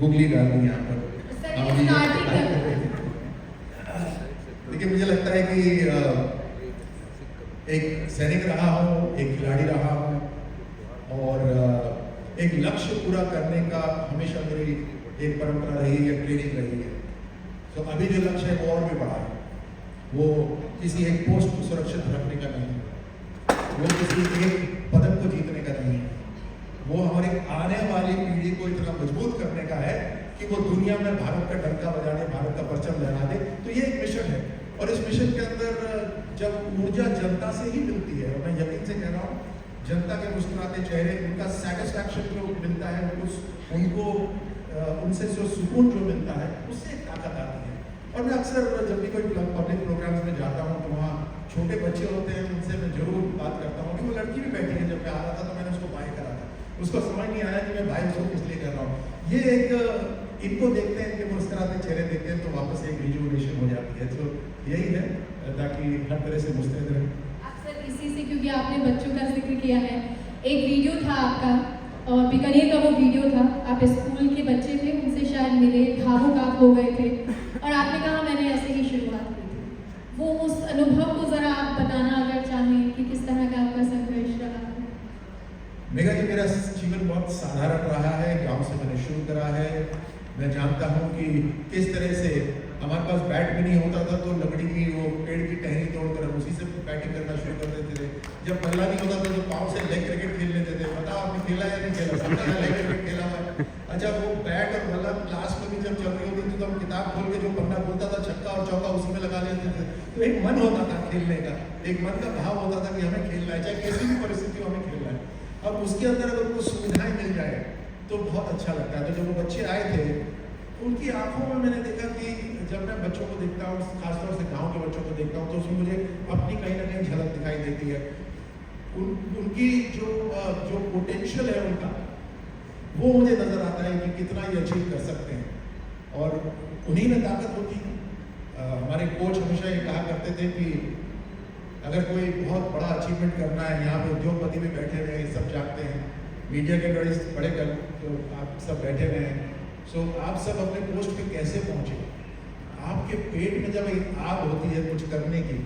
Googly डाल दी यहाँ पर। देखिए मुझे लगता है कि एक सैनिक रहा हूँ, एक खिलाड़ी रहा हूँ और एक लक्ष्य पूरा करने का हमेशा मेरी एक परंपरा रही है, ट्रेनिंग रही है। तो अभी जो लक्ष्य है वो और भी बड़ा है। वो किसी एक पोस्ट को सुरक्षित रखने का नहीं है, वो किसी एक पदक को जीतने का नहीं है, वो हमारे आने वाली पीढ़ी को इतना मजबूत करने का है कि वो दुनिया में भारत का डंका बजा दे, भारत का परचम लहरा दे। तो ये एक मिशन है और इस मिशन के अंदर जब ऊर्जा जनता से ही मिलती है, और मैं यकीन से कह रहा हूँ जनता के मुस्कुराते चेहरे, उनका सेटिस्फैक्शन जो मिलता है, उनको उनसे जो सुकून जो मिलता है, उससे एक ताकत आती है। और मैं अक्सर जब भी कोई पब्लिक प्रोग्राम्स में जाता हूँ तो वहाँ छोटे बच्चे होते हैं, उनसे मैं जरूर बात करता हूँ कि वो लड़की भी बैठी है। जब मैं आ रहा था तो मैंने उसको बाय करा था, उसको समझ नहीं आया कि मैं भाई उसको किस लिए कर रहा हूँ। ये एक इनको देखते हैं, इनके मुस्कुराते चेहरे देखते हैं तो वापस एक रिजुविनेशन हो जाती है। तो यही है ताकि हर तरह से मुस्तैद रहें। अक्सर इसी से, क्योंकि आपने बच्चों का जिक्र किया है, एक वीडियो था आपका और बीकानेर का वो वीडियो था, आप स्कूल के बच्चे थे, उनसे शायद मिले, भावुक आप हो गए थे और आपने कहा मैंने ऐसे ही शुरुआत की थी। वो उस अनुभव को जरा आप बताना अगर चाहें कि किस तरह का आपका संघर्ष रहा है। मेघा जी, मेरा जीवन बहुत साधारण रहा है। गांव से मैंने शुरू करा है। मैं जानता हूँ कि किस तरह से हमारे पास बैट भी नहीं होता था तो लकड़ी की वो पेड़ की टहनी तोड़कर हम उसी से बैटिंग करना शुरू कर देते थे। जब बल्ला नहीं होता था तो पाँव से लेग क्रिकेट खेल लेते थे। बताओ आपने खेला या नहीं खेला? सबका लेग क्रिकेट खेला हुआ। अच्छा, वो बैट और बल्ला क्लास में भी जब चल रही होती थी तो हम किताब खोल के जो पन्ना बोलता था छक्का और चौका उसी में लगा लेते थे। तो एक मन होता था खेलने का, एक मन का भाव होता था कि हमें खेलना है, चाहे कैसी भी परिस्थिति हो हमें खेलना है। अब उसके अंदर अगर उनको सुविधाएं मिल जाए तो बहुत अच्छा लगता है। तो जब वो बच्चे आए थे उनकी आंखों में मैंने देखा कि जब मैं बच्चों को देखता हूँ, खासतौर से गांव के बच्चों को देखता हूँ, तो उसमें मुझे अपनी कहीं ना कहीं झलक दिखाई देती है। उनकी जो पोटेंशियल है उनका, वो मुझे नजर आता है कि कितना ये अचीव कर सकते हैं और उन्हीं में ताकत होती है। हमारे कोच हमेशा ये कहा करते थे कि अगर कोई बहुत बड़ा अचीवमेंट करना है, यहाँ पे उद्योगपति भी बैठे हुए हैं, सब जानते हैं, मीडिया के बड़े कर तो आप सब बैठे हुए हैं। सो आप सब अपने पोस्ट पे कैसे पहुंचे? आपके पेट में जब एक आग होती है कुछ करने की,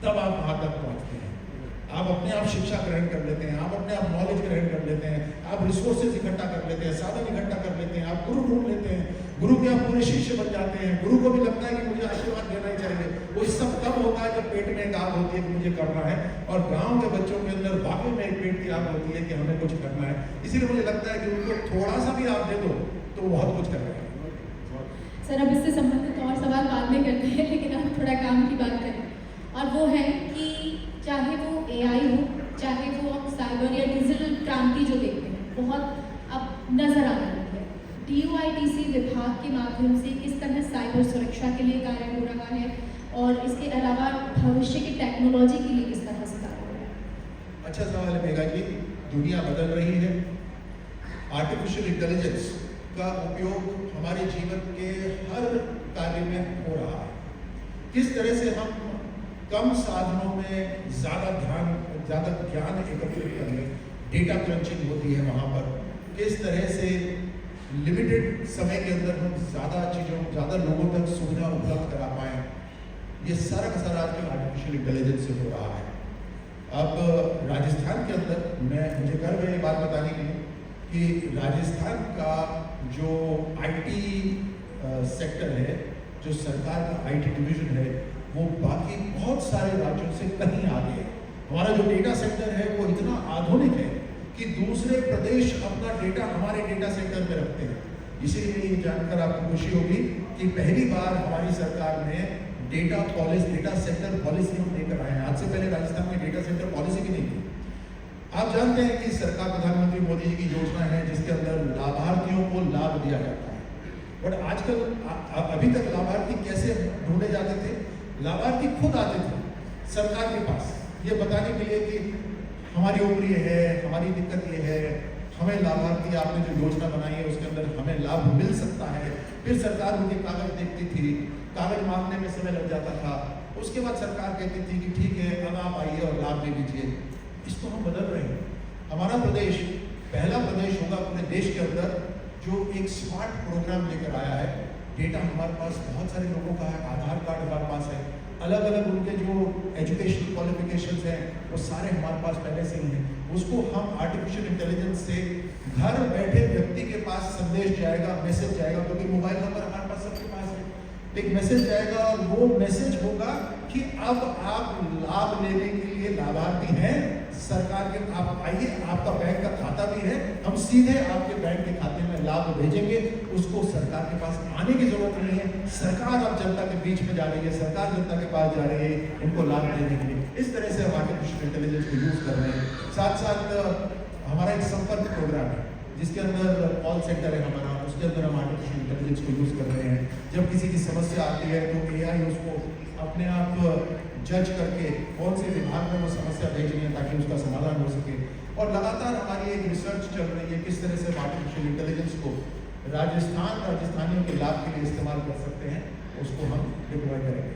तब आप वहां तक पहुंचते हैं। आप अपने आप शिक्षा ग्रहण कर लेते हैं, आप अपने आप नॉलेज ग्रहण कर लेते हैं, आप रिसोर्सेज इकट्ठा कर लेते हैं, साधन इकट्ठा कर लेते हैं, आप गुरु ढूंढ लेते हैं, गुरु के आप पूरे शिष्य बन जाते हैं। गुरु को भी लगता है कि मुझे आशीर्वाद देना ही चाहिए। वो सब तब होता है जब पेट में एक आग होती है कि मुझे करना है। और गांव के बच्चों के अंदर वाकई में एक पेट की आग होती है कि हमें कुछ करना है। इसीलिए मुझे लगता है कि उनको थोड़ा सा भी आप दे दो तो बहुत कुछ कर रहे हैं। सर, अब इससे संबंधित और सवाल बाद में करते हैं, लेकिन अब थोड़ा काम की बात करें, और वो है कि चाहे वो AI हो, चाहे वो आप साइबर या डिजिटल क्रांति जो देखते हैं, बहुत अब नजर आ रही है। DOITC विभाग के माध्यम से किस तरह साइबर सुरक्षा के लिए कार्य हो रहा है और इसके अलावा भविष्य की टेक्नोलॉजी के लिए किस तरह से कार्य हो रहा है? अच्छा सवाल है मेघा जी। दुनिया बदल रही है। आर्टिफिशियल इंटेलिजेंस का उपयोग हमारे जीवन के हर कार्य में हो रहा है। किस तरह से हम कम साधनों में ज़्यादा ज्ञान एकत्रित कर लें, डेटा क्रंचिंग होती है वहाँ पर, किस तरह से लिमिटेड समय के अंदर हम ज़्यादा लोगों तक सुविधा उपलब्ध करा पाएँ, ये सारा का सारा आजकल आर्टिफिशियल इंटेलिजेंस से हो रहा है। अब राजस्थान के अंदर मुझे गर्व है ये बात बताने के लिए कि राजस्थान का जो IT सेक्टर है, जो सरकार का IT डिवीजन है, वो बाकी बहुत सारे राज्यों से कहीं आगे है। हमारा जो डेटा सेक्टर है वो इतना आधुनिक है कि दूसरे प्रदेश अपना डेटा हमारे डेटा सेक्टर में रखते हैं। इसीलिए ये जानकर आपको खुशी होगी कि पहली बार हमारी सरकार ने डेटा सेक्टर पॉलिसी हम लेकर आए हैं। आज से पहले राजस्थान में डेटा सेक्टर पॉलिसी भी नहीं थी। आप जानते हैं कि सरकार, प्रधानमंत्री मोदी जी की योजना है जिसके अंदर लाभार्थियों को लाभ दिया जाता है। बट आजकल अभी तक लाभार्थी कैसे ढूंढे जाते थे? लाभार्थी खुद आते थे सरकार के पास ये बताने के लिए कि हमारी उम्र ये है, हमारी दिक्कत ये है, हमें लाभार्थी आपने जो योजना बनाई है उसके अंदर हमें लाभ मिल सकता है। फिर सरकार उनके कागज देखती थी, कागज मांगने में समय लग जाता था। उसके बाद सरकार कहती थी कि ठीक है अब आप आइए और लाभ दे दीजिए। इसको हम बदल रहे हैं। हमारा प्रदेश पहला प्रदेश होगा पूरे देश के अंदर जो एक स्मार्ट प्रोग्राम लेकर आया है। डेटा हमारे पास बहुत सारे लोगों का है, आधार कार्ड हमारे पास है, अलग अलग उनके जो एजुकेशनल क्वालिफिकेशंस हैं वो सारे हमारे पास पहले से ही हैं। उसको हम आर्टिफिशियल इंटेलिजेंस से घर बैठे व्यक्ति के पास संदेश जाएगा, मैसेज जाएगा, क्योंकि मोबाइल नंबर हमारे पास सबके पास है। एक मैसेज जाएगा और वो मैसेज होगा कि अब आप लाभ लेने के लिए लाभार्थी हैं सरकार के, आप आइए, आपका बैंक का खाता भी है, हम सीधे आपके बैंक के खाते में लाभ भेजेंगे। उसको सरकार के पास आने की जरूरत नहीं है, सरकार अब जनता के बीच में जा रही है, सरकार जनता के पास जा रही है उनको लाभ देने के लिए। इस तरह से हम आर्टिफिशियल इंटेलिजेंस को यूज कर रहे हैं। साथ साथ हमारा एक संपर्क प्रोग्राम है जिसके अंदर कॉल सेंटर है हमारा, उसके अंदर हम आर्टिफिशियल इंटेलिजेंस को यूज कर रहे हैं। जब किसी की समस्या आती है तो AI उसको अपने आप जज करके कौन से विभाग में वो समस्या भेज रही है ताकि उसका समाधान हो सके। और लगातार हमारी एक रिसर्च चल रही है किस तरह से आर्टिफिशियल इंटेलिजेंस को राजस्थानियों के लाभ के लिए इस्तेमाल कर सकते हैं, उसको हम डिप्लॉय करेंगे।